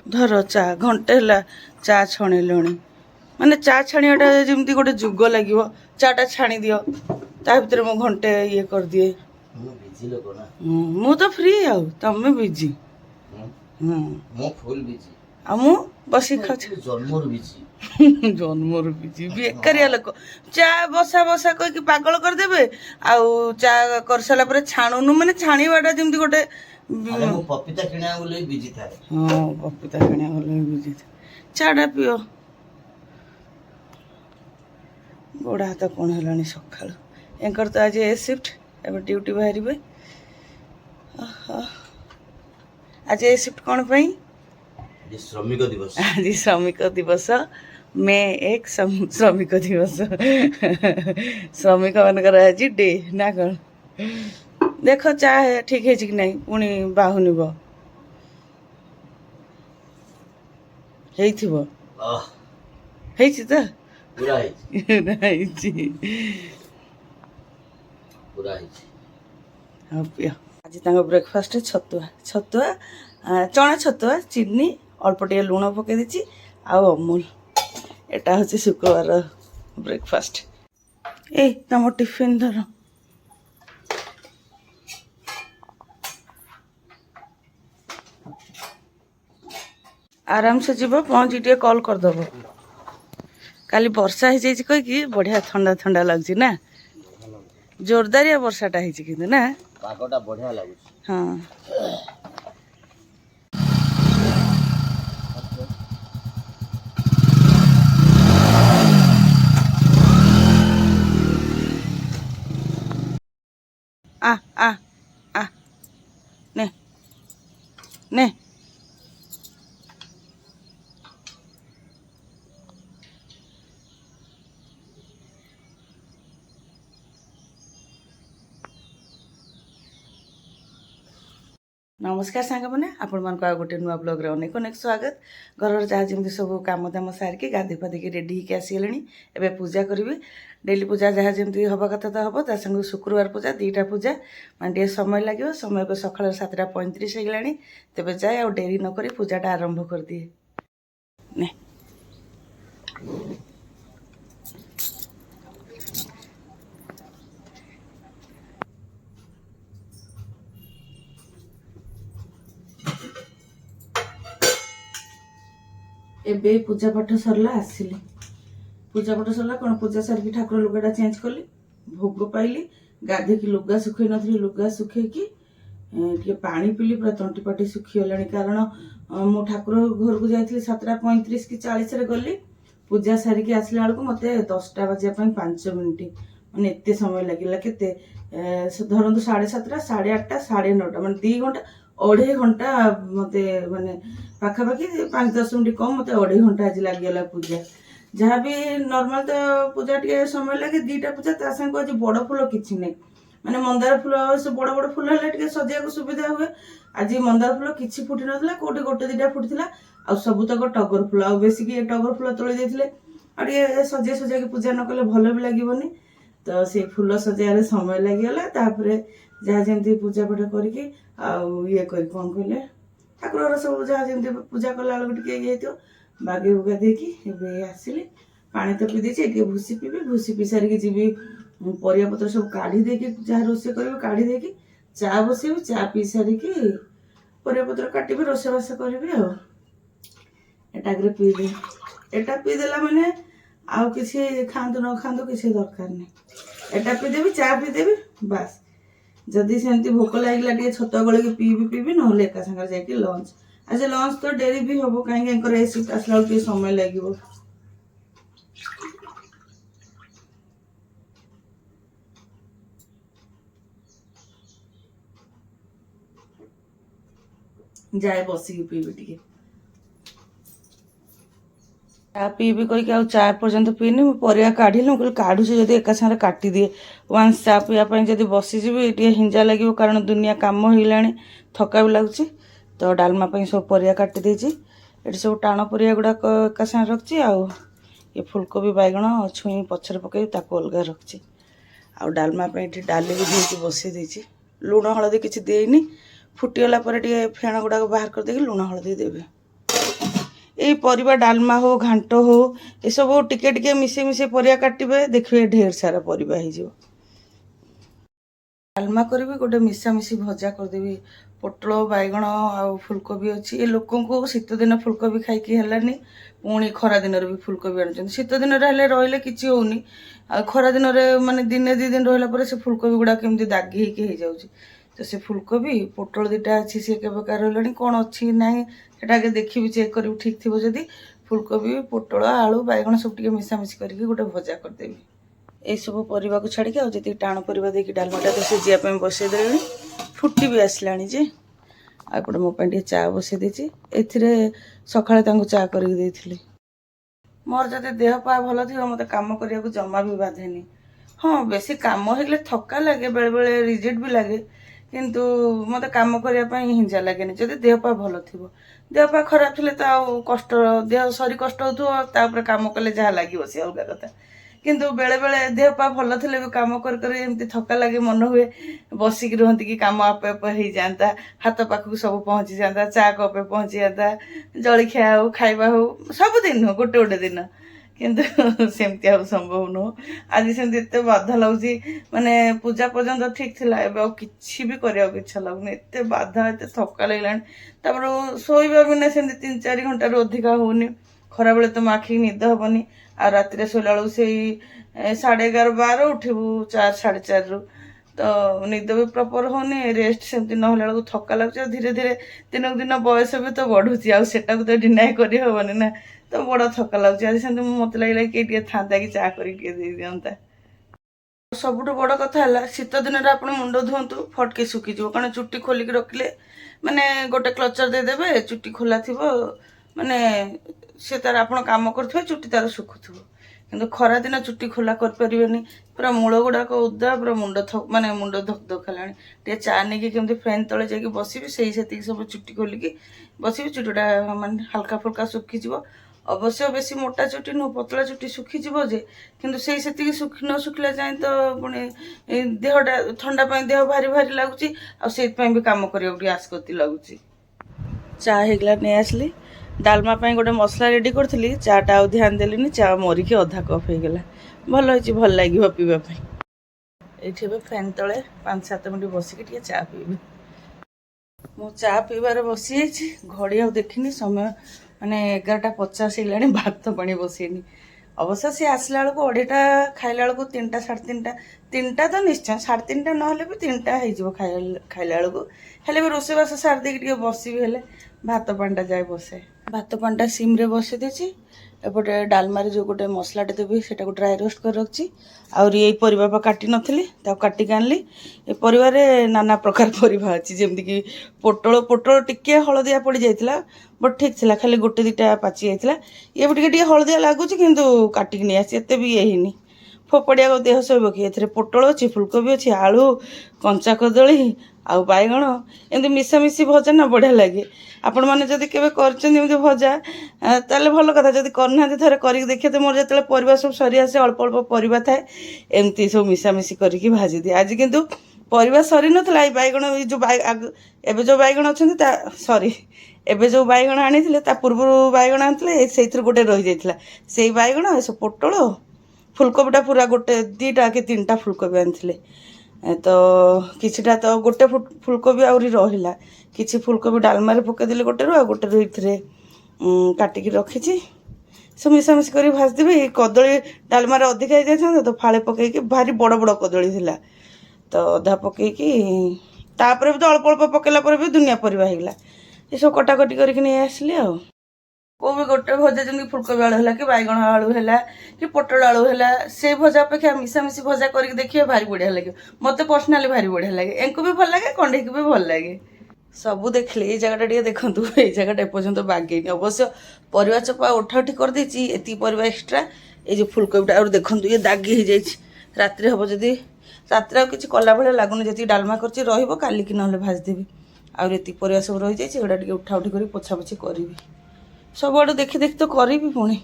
धर चा घंटे है चा छणिलुणी माने चा छाणीटा जमी गोटे जुग लगे चाटा छाणी दियो ता भीतर मु घंटे ये कर दिए मु तो फ्री आउ तमे बिजी आ मु बसी खा जन्मर बिजी बेकारिया लोक चा बसा बसा कह पागल करदेवे आउ चा कर सारा पर छाणुनु माने छाणीवाटा जमी गोटे पपीता किणा बोले बिजी था हाँ पपीता किणा बोले बिजी था चाटा पियो गोड़ हाथ कौन है सका एंकर तो आज ए शिफ्ट एवं ड्यूटी बाहर आज ए शिफ्ट कौन पाई श्रमिक दिवस आज श्रमिक दिवस मे 1 श्रमिक दिवस श्रमिक मानकर आज डे ना कौन देख चाहे ठीक है कि नहीं पुणी बाहुनिब तो आज ब्रेकफास्ट छतुआ छतुआ चना छतुआ चीनी अल्प टे लुण पकई देती आउ अमूल एटा हूँ शुक्रवार ब्रेकफास्ट ए तुम टिफिन धर आराम से जीव पहुँची टे कॉल करदेव काली वर्षा हो जाए कहीकि बढ़िया ठंडा ठंडा लगुच ना जोरदारिया वर्षाटा है कि ना पागटा बढ़िया लगुच हाँ आ आ आ ने ने नमस्कार सांग मैंने आपण मान आ गोटे नुआ ब्लॉग रे अनेक अनेक स्वागत घर जहाँ जमी सब कम दाम सारिकी गाधे पाधिकी रेडी होकर आसीगले एवं पूजा करी डेली पूजा जहाँ जमी हवा कथा तो हम संग शुक्रवार पूजा 2टा पूजा मैं समय लगे समय को सका 7:35 होगा तेज जाए आ डेरी नक पूजाटा आरंभ कर दिए ने एबे पूजा पाठ सरला आसिली पूजा पाठ सरला कौन पूजा सारिकी ठाकुर लुगाटा चेंज कली भोग पाइली गाधे की लुगा सुखई नी लुगा सुखैकी टे पानी पीली पूरा तंटी पाटी सुखीगला कारण मो ठाकुर घर को जाइली 7:35 कि 40 गली पूजा सारिकी आसला बेलू मत 10टा बजापी 5 मिनिट मैंने एत समय लगे के धरतु 7:30 8:30 9:30 मैं 2 घंटा 2.5 घंटा मत माने पाखापाखि 5-10 मिनट कम मत 2.5 घंटा आज लगे पूजा जहाँ भी नॉर्मल तो पूजा टे समय लगे 2टा पूजा ता संग आज बड़ फूल किसी नहीं माने मंदार फूल से बड़ बड़ फूल है सजा को सुविधा हुए आज मंदार फूल किसी फुटी ना कौटे 1-2टा फुटा आ सब तक टगर फूल आ बेसिक टगर फूल तोड़ देते आ सजा सजा के पूजा न कले भल भी लगेनि तो से फूल सजारे समय लगिगला जहाँ जमी पूजा पाठ करके ये कर कौन कहले ठाकुर सब जहाँ जमी पूजा कला बेलू टे ये बागे बुगा देकी आसिली पानी तो पी देती भूसी पीबी भूसी पी सारिकी जी परिया पत्र सब काढ़ी देकी जहाँ रोषे कर काढ़ी देकी चा बसैबी चा पी सारिकी परिया पत्र काटबी रोषेबास करी एटागे पीदे एटा पीदेला मैंने आउ किसी खातु न खातु किसी दरकार नहीं एटा पीदेवी चा पीदेवी बास जदि सेमती भोक लगे टे छतुआ गल पीबी ना एका सागर जाकि लंच आज लंच तो डेरी भी हम कहीं शिफ्ट आसला बेलू समय लगे जाए बसिकी पीबी टे चा पीबी कहीकि चा पर्यंत पीनी परिया काढ़ी कहल काढ़ुच जब एका सागर काटी दिए वान्स चा पीवाई जब बसीजी टे हिंजा लगे कारण दुनिया कम होगा थका भी लगुच तो डालमा सब परिया काटी देती ये सब टाण परिया गुड़ाक एका सागर रखी आउ ये फुलकोबी बैगण छुई पछरे पकई अलग रखी आउ डालमा डाली भी धोई बसई देती लुण हलदी किसी देनी फुटीगला फेण गुड़ाक बाहर कर देगी लुण हलदी देवी এই ପରିବା ଡାଲମା ହଉ ଘାଣ୍ଟ ହଉ ଏସବୁ ଟିକେ ଟିକେ ମିଶେଇ ମିଶେଇ ପରିବା କାଟିବେ, ଦେଖିବେ ଢେର ସାରା ପରିବା ହେଇଯିବ। ଡାଲମା କରିବି, ଗୋଟେ ମିଶାମିଶି ଭଜା କରିଦେବି। ପୋଟଳ ବାଇଗଣ ଆଉ ଫୁଲକୋବି ଅଛି। ଏ ଲୋକଙ୍କୁ ଶୀତଦିନ ଫୁଲକୋବି ଖାଇକି ହେଲାନି, ପୁଣି ଖରା ଦିନରେ ବି ଫୁଲକୋବି ଆଣୁଛନ୍ତି। ଶୀତ ଦିନରେ ହେଲେ ରହିଲେ କିଛି ହଉନି, ଆଉ ଖରା ଦିନରେ ମାନେ ଦିନେ 2 ଦିନ ରହିଲା ପରେ ସେ ଫୁଲକୋବି ଗୁଡ଼ା କେମିତି ଦାଗି ହେଇକି ହେଇଯାଉଛି। ତ ସେ ଫୁଲକୋବି ପୋଟଳ 2ଟା ଅଛି, ସେ କେବେକାର ରହିଲାଣି, କ'ଣ ଅଛି କି ନାହିଁ ସେଟା ଆଗେ ଦେଖିବି, ଚେକ୍ କରିବି ଠିକ୍ ଥିବ ଯଦି ଫୁଲକୋବି ପୋଟଳ ଆଳୁ ବାଇଗଣ ସବୁ ଟିକେ ମିଶାମିଶି କରିକି ଗୋଟେ ଭଜା କରିଦେବି। ଏଇସବୁ ପରିବାକୁ ଛାଡ଼ିକି ଆଉ ଯେତିକି ଟାଣ ପରିବା ଦେଇକି ଡାଲମାଟା ତ ସିଝିବା ପାଇଁ ବସେଇ ଦେଲେଣି, ଫୁଟି ବି ଆସିଲାଣି ଯେ। ଆଉ ଏପଟେ ମୋ ପାଇଁ ଟିକେ ଚା ବସେଇ ଦେଇଛି। ଏଥିରେ ସକାଳେ ତାଙ୍କୁ ଚା କରିକି ଦେଇଥିଲି। ମୋର ଯଦି ଦେହ ପା ଭଲ ଥିବ ମୋତେ କାମ କରିବାକୁ ଜମା ବି ବାଧେନି। ହଁ, ବେଶୀ କାମ ହେଇଗଲେ ଥକା ଲାଗେ, ବେଳେବେଳେ ରିଜିଡ୍ ବି ଲାଗେ, କିନ୍ତୁ ମୋତେ କାମ କରିବା ପାଇଁ ହିଂସା ଲାଗେନି ଯଦି ଦେହ ପା ଭଲ ଥିବ। ଦେହ ପା ଖରାପ ଥିଲେ ତ ଆଉ କଷ୍ଟ, ଦେହ ଶରୀ କଷ୍ଟ ହେଉଥିବ, ତାପରେ କାମ କଲେ ଯାହା ଲାଗିବ ସେ ଅଲଗା କଥା। କିନ୍ତୁ ବେଳେବେଳେ ଦେହ ପା ଭଲ ଥିଲେ ବି କାମ କରି କରି ଏମିତି ଥକା ଲାଗେ, ମନ ହୁଏ ବସିକି ରୁହନ୍ତି କି କାମ ଆପେ ଆପେ ହେଇଯାଆନ୍ତା, ହାତ ପାଖକୁ ସବୁ ପହଞ୍ଚିଯାଆନ୍ତା, ଚା କପେ ପହଞ୍ଚିଯାଆନ୍ତା, ଜଳଖିଆ ହଉ ଖାଇବା ହଉ, ସବୁଦିନ ନୁହଁ, ଗୋଟେ ଗୋଟେ ଦିନ। କିନ୍ତୁ ସେମିତି ଆଉ ସମ୍ଭବ ନୁହଁ। ଆଜି ସେମିତି ଏତେ ବାଧା ଲାଗୁଛି, ମାନେ ପୂଜା ପର୍ଯ୍ୟନ୍ତ ଠିକ୍ ଥିଲା, ଏବେ ଆଉ କିଛି ବି କରିବାକୁ ଇଚ୍ଛା ଲାଗୁନି, ଏତେ ବାଧା, ଏତେ ଥକା ଲାଗିଲାଣି। ତାପରେ ଶୋଇବା ବି ନା ସେମିତି 3-4 ଘଣ୍ଟାରୁ ଅଧିକା ହଉନି। ଖରାବେଳେ ତ ମୋ ଆଖିକି ନିଦ ହବନି, ଆଉ ରାତିରେ ଶୋଇଲା ବେଳକୁ ସେଇ 11:30-12 ଉଠିବୁ 4-4:30ରୁ, ତ ନିଦ ବି ପ୍ରପର ହଉନି, ରେଷ୍ଟ ସେମିତି ନହେଲା ବେଳକୁ ଥକା ଲାଗୁଛି। ଆଉ ଧୀରେ ଧୀରେ ଦିନକୁ ଦିନ ବୟସ ବି ତ ବଢୁଛି, ଆଉ ସେଟାକୁ ତ ଡିନାଏ କରିହବନି ନା, ତ ବଡ଼ ଥକା ଲାଗୁଛି। ଆଜି ସେମିତି ମୋତେ ଲାଗିଲା କିଏ ଟିକେ ଥାନ୍ତା କି ଚା କରିକି ଟିକେ ଦେଇଦିଅନ୍ତା। ସବୁଠୁ ବଡ଼ କଥା ହେଲା, ଶୀତ ଦିନରେ ଆପଣ ମୁଣ୍ଡ ଧୁଅନ୍ତୁ, ଫଟକି ଶୁଖିଯିବ, କାରଣ ଚୁଟି ଖୋଲିକି ରଖିଲେ ମାନେ ଗୋଟେ କ୍ଲଚର ଦେଇଦେବେ, ଚୁଟି ଖୋଲା ଥିବ, ମାନେ ସେ ତାର ଆପଣ କାମ କରୁଥିବେ, ଚୁଟି ତାର ଶୁଖୁଥିବ। କିନ୍ତୁ ଖରାଦିନ ଚୁଟି ଖୋଲା କରିପାରିବେନି, ପୁରା ମୂଳ ଗୁଡ଼ାକ ଓଦା, ପୁରା ମୁଣ୍ଡ ଧକ୍ ଧକ୍ ହେଲାଣି। ଟିକେ ଚା ନେଇକି କେମିତି ଫ୍ୟାନ୍ ତଳେ ଯାଇକି ବସିବି, ସେତିକି ସବୁ ଚୁଟି ଖୋଲିକି ବସିବି, ଚୁଟିଟା ମାନେ ହାଲକା ଫୁଲକା ଶୁଖିଯିବ। ଅବଶ୍ୟ ବେଶୀ ମୋଟା ଚୁଟି ନୁହଁ, ପତଳା ଚୁଟି ଶୁଖିଯିବ ଯେ, କିନ୍ତୁ ସେତିକି ନ ଶୁଖିଲା ଯାଏଁ ତ ପୁଣି ଦେହଟା ଥଣ୍ଡା ପାଇଁ ଦେହ ଭାରି ଭାରି ଲାଗୁଛି, ଆଉ ସେଇଥିପାଇଁ ବି କାମ କରିବାକୁ ଟିକେ ଆସ୍କତି ଲାଗୁଛି। ଚା ହେଇଗଲା, ନେଇ ଆସିଲି। ଡାଲମା ପାଇଁ ଗୋଟେ ମସଲା ରେଡ଼ି କରିଥିଲି, ଚାଟା ଆଉ ଧ୍ୟାନ ଦେଲିନି, ଚା ମରିକି ଅଧା କପ୍ ହେଇଗଲା। ଭଲ ହେଇଛି, ଭଲ ଲାଗିବ ପିଇବା ପାଇଁ। ଏଇଠି ଏବେ ଫ୍ୟାନ୍ ତଳେ 5-7 ମିନିଟ୍ ବସିକି ଟିକେ ଚା ପିଇବି। ମୁଁ ଚା ପିଇବାରେ ବସିଯାଇଛି, ଘଡ଼ି ଆଉ ଦେଖିନି, ସମୟ ମାନେ 11:50 ହେଇଗଲାଣି, ଭାତ ପାଣି ବସେଇନି। ଅବଶ୍ୟ ସେ ଆସିଲା ବେଳକୁ 2:30, ଖାଇଲା ବେଳକୁ 3ଟା 3:30, 3ଟା ତ ନିଶ୍ଚୟ, 3:30 ନହେଲେ ବି 3ଟା ହେଇଯିବ ଖାଇଲା ବେଳକୁ। ହେଲେ ବି ରୋଷେଇବାସ ସାରି ଦେଇକି ଟିକେ ବସିବି, ହେଲେ ଭାତ ପାଣିଟା ଯାଇ ବସେ। ଭାତ ପାଣିଟା ସିମ୍ରେ ବସେଇ ଦେଇଛି। ଏପଟେ ଡାଲମାରେ ଯେଉଁ ଗୋଟେ ମସଲାଟେ ଦେବି ସେଟାକୁ ଡ୍ରାଏ ରୋଷ୍ଟ କରି ରଖିଛି। ଆହୁରି ଏଇ ପରିବା କାଟି ନଥିଲି, ତାକୁ କାଟିକି ଆଣିଲି। ଏ ପରିବାରେ ନାନା ପ୍ରକାର ପରିବା ଅଛି, ଯେମିତିକି ପୋଟଳ ଟିକେ ହଳଦିଆ ପଡ଼ିଯାଇଥିଲା, ବଟ୍ ଠିକ୍ ଥିଲା, ଖାଲି 1-2ଟା ପାଚି ଯାଇଥିଲା। ଇଏ ବି ଟିକେ ଟିକେ ହଳଦିଆ ଲାଗୁଛି, କିନ୍ତୁ କାଟିକି ନେଇ ଆସିଛି, ଏତେ ବି ଇଏ ହେଇନି। ଫୋପଡ଼ିବାକୁ ଦେହ ସହିବ କି? ଏଥିରେ ପୋଟଳ ଅଛି, ଫୁଲକୋବି ଅଛି, ଆଳୁ, କଞ୍ଚା କଦଳୀ ଆଉ ବାଇଗଣ, ଏମିତି ମିଶାମିଶି ଭଜା ନା ବଢ଼ିଆ ଲାଗେ। ଆପଣମାନେ ଯଦି କେବେ କରିଛନ୍ତି ଏମିତି ଭଜା, ତାହେଲେ ଭଲ କଥା। ଯଦି କରିନାହାନ୍ତି ଥରେ କରିକି ଦେଖିବେ। ତ ମୋର ଯେତେବେଳେ ପରିବା ସବୁ ସରି ଆସେ, ଅଳ୍ପ ଅଳ୍ପ ପରିବା ଥାଏ, ଏମିତି ସବୁ ମିଶାମିଶି କରିକି ଭାଜିଦିଏ। ଆଜି କିନ୍ତୁ ପରିବା ସରି ନଥିଲା, ଏଇ ବାଇଗଣ, ଏଇ ଯେଉଁ ଏବେ ଯେଉଁ ବାଇଗଣ ଅଛନ୍ତି ଏବେ ଯେଉଁ ବାଇଗଣ ଆଣିଥିଲେ, ତା ପୂର୍ବରୁ ବାଇଗଣ ଆଣିଥିଲେ, ସେଇଥିରୁ ଗୋଟେ ରହିଯାଇଥିଲା। ସେଇ ବାଇଗଣ, ଏସବୁ ପୋଟଳ, ଫୁଲକୋବିଟା ପୁରା 2ଟା କି 3ଟା ଫୁଲକୋବି ଆଣିଥିଲେ। ତ କିଛିଟା ତ ଗୋଟେ ଫୁଲକୋବି ଆହୁରି ରହିଲା, କିଛି ଫୁଲକୋବି ଡାଲମାରେ ପକାଇଦେଲି ଗୋଟେରୁ, ଆଉ ଗୋଟେରୁ ଏଥିରେ କାଟିକି ରଖିଛି। ସବୁ ମିଶାମିଶି କରି ଭାଜିଦେବି। କଦଳୀ ଡାଲମାରେ ଅଧିକା ହେଇଯାଇଥାନ୍ତା ତ, ଫାଳେ ପକାଇକି, ଭାରି ବଡ଼ ବଡ଼ କଦଳୀ ଥିଲା, ତ ଅଧା ପକାଇକି, ତାପରେ ବି ତ ଅଳ୍ପ ଅଳ୍ପ ପକାଇଲା ପରେ ବି ଦୁନିଆ ପରିବା ହେଇଗଲା। ଏସବୁ କଟାକଟି କରିକି ନେଇ ଆସିଲି। ଆଉ କେଉଁ ବି ଗୋଟେ ଭଜା, ଯେମିତି ଫୁଲକୋବି ଆଳୁ ହେଲା, କି ବାଇଗଣ ଆଳୁ ହେଲା, କି ପୋଟଳ ଆଳୁ ହେଲା, ସେଇ ଭଜା ଅପେକ୍ଷା ମିଶାମିଶି ଭଜା କରିକି ଦେଖିବେ, ଭାରି ବଢ଼ିଆ ଲାଗିବ। ମୋତେ ପର୍ସନାଲି ଭାରି ବଢ଼ିଆ ଲାଗେ, ୟାଙ୍କୁ ବି ଭଲ ଲାଗେ, କଣ୍ଢେଇକି ବି ଭଲ ଲାଗେ। ସବୁ ଦେଖିଲେ, ଏଇ ଜାଗାଟା ଟିକେ ଦେଖନ୍ତୁ, ଏଇ ଜାଗାଟା ଏପର୍ଯ୍ୟନ୍ତ ବାଗେଇନି। ଅବଶ୍ୟ ପରିବା ଚୋପା ଉଠାଉଠି କରିଦେଇଛି, ଏତିକି ପରିବା ଏକ୍ସଟ୍ରା। ଏଇ ଯେଉଁ ଫୁଲକୋବିଟା ଆହୁରି ଦେଖନ୍ତୁ, ଇଏ ଦାଗି ହେଇଯାଇଛି। ରାତିରେ ହେବ ଯଦି, ରାତିରେ ଆଉ କିଛି କଲା ଭଳିଆ ଲାଗୁନି, ଯେତିକି ଡାଲମା କରିଛି ରହିବ, କାଲିକି ନହେଲେ ଭାଜିଦେବି। ଆଉ ଏତିକି ପରିବା ସବୁ ରହିଯାଇଛି, ଏଗୁଡ଼ା ଟିକେ ଉଠାଉଠି କରି ପୋଛାପୋଛି କରିବି। ସବୁଆଡ଼ୁ ଦେଖି ଦେଖି ତ କରିବି। ପୁଣି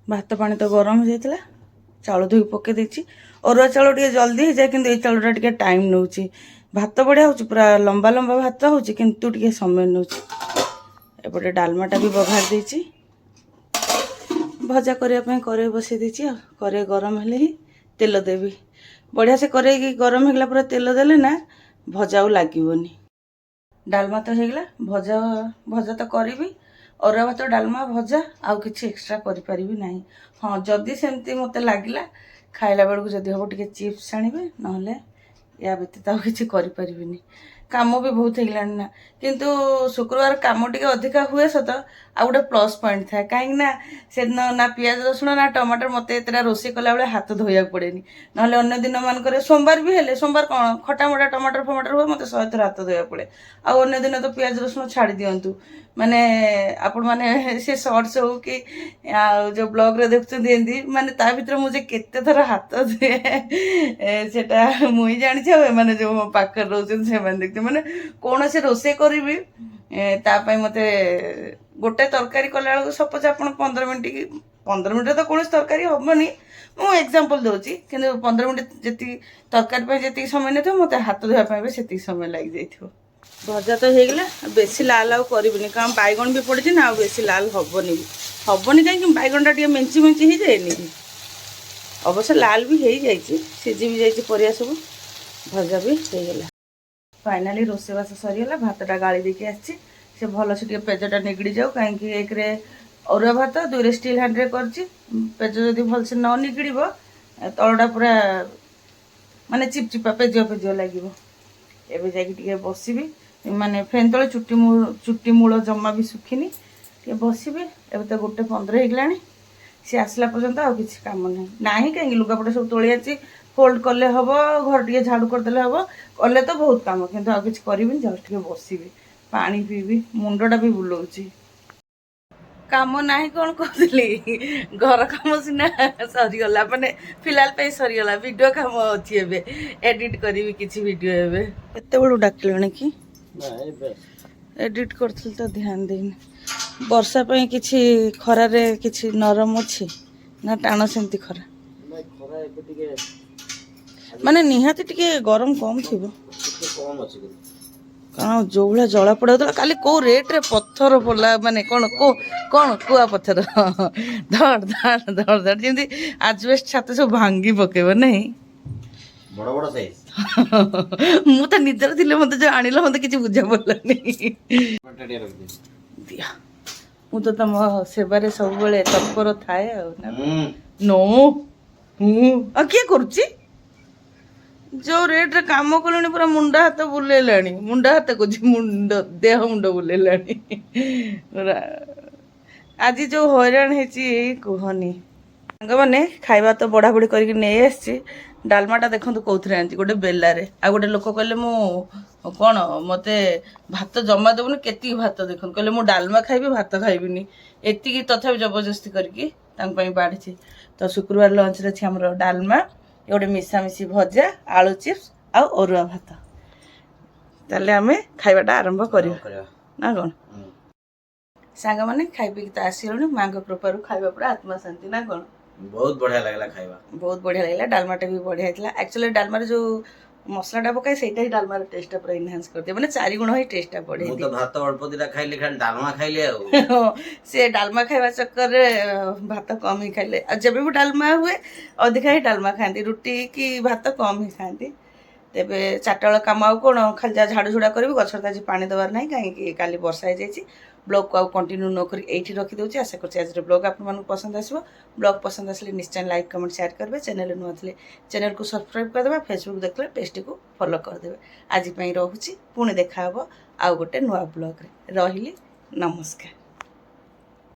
ଭାତ ପାଣି ତ ଗରମ ହେଇଯାଇଥିଲା, ଚାଉଳ ଧୋଇକି ପକାଇ ଦେଇଛି। ଅରୁଆ ଚାଉଳ ଟିକେ ଜଲ୍ଦି ହେଇଯାଏ, କିନ୍ତୁ ଏଇ ଚାଉଳଟା ଟିକେ ଟାଇମ୍ ନେଉଛି। ଭାତ ବଢ଼ିଆ ହେଉଛି, ପୁରା ଲମ୍ବା ଲମ୍ବା ଭାତ ହେଉଛି, କିନ୍ତୁ ଟିକେ ସମୟ ନେଉଛି। ଏପଟେ ଡାଲମାଟା ବି ବଘାରି ଦେଇଛି। ଭଜା କରିବା ପାଇଁ କରେଇ ବସେଇ ଦେଇଛି ଆଉ କରେଇ ଗରମ ହେଲେ ହିଁ ତେଲ ଦେବି। ବଢ଼ିଆ ସେ କରେଇକି ଗରମ ହେଇଗଲା ପରେ ତେଲ ଦେଲେ ନା ଭଜା ଆଉ ଲାଗିବନି। ଡାଲମା ତ ହେଇଗଲା, ଭଜା ତ କରିବି। ଅରୁଆ ଭାତ ଡାଲମା ଭଜା ଆଉ କିଛି ଏକ୍ସଟ୍ରା କରିପାରିବି ନାହିଁ। ହଁ ଯଦି ସେମିତି ମୋତେ ଲାଗିଲା ଖାଇଲା ବେଳକୁ ଯଦି ହେବ ଟିକେ ଚିପ୍ସ ଆଣିବେ, ନହେଲେ ୟା ବ୍ୟତୀତ ଆଉ କିଛି କରିପାରିବିନି। କାମ ବି ବହୁତ ହେଇଗଲାଣି ନା, କିନ୍ତୁ ଶୁକ୍ରବାର କାମ ଟିକେ ଅଧିକା ହୁଏ ସତ, ଆଉ ଗୋଟେ ପ୍ଲସ୍ ପଏଣ୍ଟ ଥାଏ। କାହିଁକି ନା ସେଦିନ ନା ପିଆଜ ରସୁଣ ନା ଟମାଟର ମୋତେ ଏତେଟା ରୋଷେଇ କଲାବେଳେ ହାତ ଧୋଇବାକୁ ପଡ଼େନି। ନହେଲେ ଅନ୍ୟ ଦିନମାନଙ୍କରେ ସୋମବାର ବି ହେଲେ, ସୋମବାର କ'ଣ ଖଟା ମଟା ଟମାଟର ଫମାଟର ହୁଏ, ମୋତେ 100 ଥର ହାତ ଧୋଇବାକୁ ପଡ଼େ। ଆଉ ଅନ୍ୟ ଦିନ ତ ପିଆଜ ରସୁଣ ଛାଡ଼ି ଦିଅନ୍ତୁ। ମାନେ ଆପଣମାନେ ସେ ସର୍ଟସ୍ ହଉ କି ଆଉ ଯେଉଁ ବ୍ଲଗ୍ରେ ଦେଖୁଛନ୍ତି ଏମିତି, ମାନେ ତା ଭିତରେ ମୁଁ ଯେ କେତେ ଥର ହାତ ଧୁଏ ସେଟା ମୁଁ ହିଁ ଜାଣିଛି, ଆଉ ଏମାନେ ଯେଉଁ ମୋ ପାଖରେ ରହୁଛନ୍ତି ସେମାନେ ଦେଖୁଛନ୍ତି। ମାନେ କୌଣସି ରୋଷେଇ କରିବି ତା ପାଇଁ ମୋତେ ଗୋଟେ ତରକାରୀ କଲାବେଳକୁ ସପୋଜ ଆପଣ 15 ମିନିଟ୍ରେ ତ କୌଣସି ତରକାରୀ ହେବନି, ମୁଁ ଏକ୍ଜାମ୍ପଲ୍ ଦେଉଛି, କିନ୍ତୁ 15 ମିନିଟ୍ ଯେତିକି ତରକାରୀ ପାଇଁ ଯେତିକି ସମୟ ନେଇଥିବ ମୋତେ ହାତ ଧୋଇବା ପାଇଁ ବି ସେତିକି ସମୟ ଲାଗିଯାଇଥିବ। ଭଜା ତ ହେଇଗଲା, ବେଶୀ ଲାଲ ଆଉ କରିବିନି, କାରଣ ବାଇଗଣ ବି ପଡ଼ିଛି ନା, ଆଉ ବେଶୀ ଲାଲ ହେବନି କାହିଁକି ବାଇଗଣଟା ଟିକେ ମେଞ୍ଚି ହେଇଯାଏନି କି। ଅବଶ୍ୟ ଲାଲ ବି ହେଇଯାଇଛି, ସିଝି ବି ଯାଇଛି ପରିବା ସବୁ, ଭଜା ବି ହେଇଗଲା। ଫାଇନାଲି ରୋଷେଇବାସ ସରିଗଲା, ଭାତଟା ଗାଳି ଦେଇକି ଆସିଛି। ସେ ଭଲସେ ଟିକେ ପେଜଟା ନିଗିଡ଼ି ଯାଉ, କାହିଁକି ଏକରେ ଅରୁଆ ଭାତ, 2ରେ ଷ୍ଟିଲ୍ ହ୍ୟାଣ୍ଡରେ କରିଛି। ପେଜ ଯଦି ଭଲସେ ନ ନିଗିଡ଼ିବ ତଳଟା ପୁରା ମାନେ ଚିପଚିପା ପେଜୁଆ ଲାଗିବ। ଏବେ ଯାଇକି ଟିକେ ବସିବି, ମାନେ ଫ୍ୟାନ୍ ତଳେ ଚୁଟି ମୂଳ ଜମା ବି ଶୁଖିନି, ଟିକେ ବସିବି। ଏବେ ତ 1:15 ହେଇଗଲାଣି, ସିଏ ଆସିଲା ପର୍ଯ୍ୟନ୍ତ ଆଉ କିଛି କାମ ନାହିଁ। କାହିଁକି ଲୁଗାପଟା ସବୁ ତୋଳି ଅଛି, ଫୋଲ୍ଡ କଲେ ହେବ, ଘର ଟିକେ ଝାଡ଼ୁ କରିଦେଲେ ହେବ, କଲେ ତ ବହୁତ କାମ, କିନ୍ତୁ ଆଉ କିଛି କରିବିନି, ଯାଉଛି ଟିକେ ବସିବି, ପାଣି ପିଇବି, ମୁଣ୍ଡଟା ବି ବୁଲଉଛି। କାମ ନାହିଁ କ'ଣ କହୁଥିଲି, ଘର କାମ ସିନା ସରିଗଲା, ମାନେ ଫିଲହାଲ ପାଇଁ ସରିଗଲା। ଭିଡ଼ିଓ କାମ ଅଛି, ଏବେ ଏଡ଼ିଟ୍ କରିବି କିଛି ଭିଡ଼ିଓ। ଏବେ କେତେବେଳୁ ଡାକିଲେଣି କି? ଏଡ଼ିଟ୍ କରିଥିଲି ତ ଧ୍ୟାନ ଦେଇନି। ବର୍ଷା ପାଇଁ କିଛି ଖରାରେ କିଛି ନରମ ଅଛି ନା ଟାଣ ସେମିତି ଖରା? ମାନେ ନିହାତି ଟିକେ ଗରମ କମ୍ ଥିବ, କାରଣ ଯେଉଁ ଭଳିଆ ଜଳା ପଡ଼ାଉଥିଲା କାଲି। କେଉଁ ରେଟ୍ରେ ପଥର ପଡ଼ିଲା, ମାନେ କ'ଣ କୁଆ ପଥର ଧଡ଼ ଯେମିତି ଆଜବେଷ୍ଟ ଛାତ ସବୁ ଭାଙ୍ଗି ପକେଇବ ନାହିଁ। ବଡ଼ ବଡ଼ ସାଇଜ। ମୁଁ ତ ନିଜର ଥିଲେ ମୋତେ ଯେଉଁ ଆଣିଲ ମୋତେ କିଛି ବୁଝା ପଡ଼ିଲାନି। ଦିଅ, ମୁଁ ତ ତମ ସେବାରେ ସବୁବେଳେ ତତ୍ପର ଥାଏ ଆଉ। ଆଉ କିଏ କରୁଛି? ଯେଉଁ ରେଟ୍ରେ କାମ କଲେଣି ପୁରା ମୁଣ୍ଡ ହାତ ବୁଲେଇଲାଣି, ଦେହ ମୁଣ୍ଡ ବୁଲେଇଲାଣି ପୁରା। ଆଜି ଯେଉଁ ହଇରାଣ ହେଇଛି କୁହନି। ସାଙ୍ଗମାନେ ଖାଇବା ତ ବଢ଼ାବଢ଼ି କରିକି ନେଇ ଆସିଛି। ଡାଲମାଟା ଦେଖନ୍ତୁ କେଉଁଥିରେ ଆଣିଛି, ଗୋଟେ ବେଲାରେ। ଆଉ ଗୋଟେ ଲୋକ କହିଲେ ମୁଁ କ'ଣ ମୋତେ ଭାତ ଜମା ଦେବୁନି, କେତିକି ଭାତ ଦେଖନ୍ତୁ, କହିଲେ ମୁଁ ଡାଲମା ଖାଇବି, ଭାତ ଖାଇବିନି, ଏତିକି ତଥାପି ଜବରଦସ୍ତି କରିକି ତାଙ୍କ ପାଇଁ ବାଢ଼ିଛି। ତ ଶୁକ୍ରବାର ଲଞ୍ଚରେ ଅଛି ଆମର ଡାଲମା, ଗୋଟେ ମିଶାମିଶି ଭଜା, ଆଳୁ ଚିପ୍ସ ଆଉ ଅରୁଆ ଭାତ। ତାହେଲେ ଆମେ ଖାଇବାଟା ଆରମ୍ଭ କରିବା ନା କ'ଣ? ସାଙ୍ଗମାନେ ଖାଇ ପିଇକି ତ ଆସିଗଲୁଣି, ମାଙ୍କ କୃପାରୁ ଖାଇବା ପୁରା ଆତ୍ମା ଶାନ୍ତି ନା କ'ଣ? ବହୁତ ବଢ଼ିଆ ଲାଗିଲା ଖାଇବା, ବହୁତ ବଢ଼ିଆ ଲାଗିଲା। ଡାଲମାଟା ବି ବଢ଼ିଆ ହେଇଥିଲା। ଆକ୍ଚୁଆଲି ଡାଲମାରେ ଯେଉଁ ମସଲାଟା ପକାଏ ସେଇଟା ହିଁ ଡାଲମାର ଟେଷ୍ଟଟା ପୁରା ଇନହାନ୍ସ କରିଦିଏ, ମାନେ 4 ଗୁଣ ହିଁ ଟେଷ୍ଟଟା ବଢ଼େଇ ମୁଁ ଦିଏ। ତ ଭାତ ଅଳ୍ପ ଦିଟା ଖାଇଲି, ଖାଲି ଡାଲମା ଖାଇଲି ଆଉ। ସେ ଡାଲମା ଖାଇବା ଚକ୍କରରେ ଭାତ କମ୍ ହିଁ ଖାଇଲେ। ଆଉ ଯେବେ ବି ଡାଲମା ହୁଏ ଅଧିକା ହିଁ ଡାଲମା ଖାଆନ୍ତି, ରୁଟି କି ଭାତ କମ୍ ହିଁ ଖାଆନ୍ତି। ତେବେ 4ଟା ବେଳ କାମ ଆଉ କ'ଣ, ଖାଲି ଯାହା ଝାଡ଼ୁ ଝୁଡ଼ା କରିବି। ଗଛରେ ତ ଆଜି ପାଣି ଦେବାର ନାହିଁ, କାହିଁକି କାଲି ବର୍ଷା ହେଇଯାଇଛି। ବ୍ଲଗ୍କୁ ଆଉ କଣ୍ଟିନ୍ୟୁ ନ କରି ଏଇଠି ରଖିଦେଉଛି। ଆଶା କରୁଛି ଆଜିର ବ୍ଲଗ୍ ଆପଣମାନଙ୍କୁ ପସନ୍ଦ ଆସିବ। ବ୍ଲଗ୍ ପସନ୍ଦ ଆସିଲେ ନିଶ୍ଚୟ ଲାଇକ୍ କମେଣ୍ଟ ସେୟାର କରିବେ। ଚ୍ୟାନେଲ୍ ନୂଆ ଥିଲେ ଚ୍ୟାନେଲ୍କୁ ସବସ୍କ୍ରାଇବ୍ କରିଦେବେ। ଫେସବୁକ୍ ଦେଖିଲେ ପେଜ୍ଟିକୁ ଫଲୋ କରିଦେବେ। ଆଜି ପାଇଁ ରହୁଛି, ପୁଣି ଦେଖା ହେବ ଆଉ ଗୋଟେ ନୂଆ ବ୍ଲଗ୍ରେ। ରହିଲି, ନମସ୍କାର।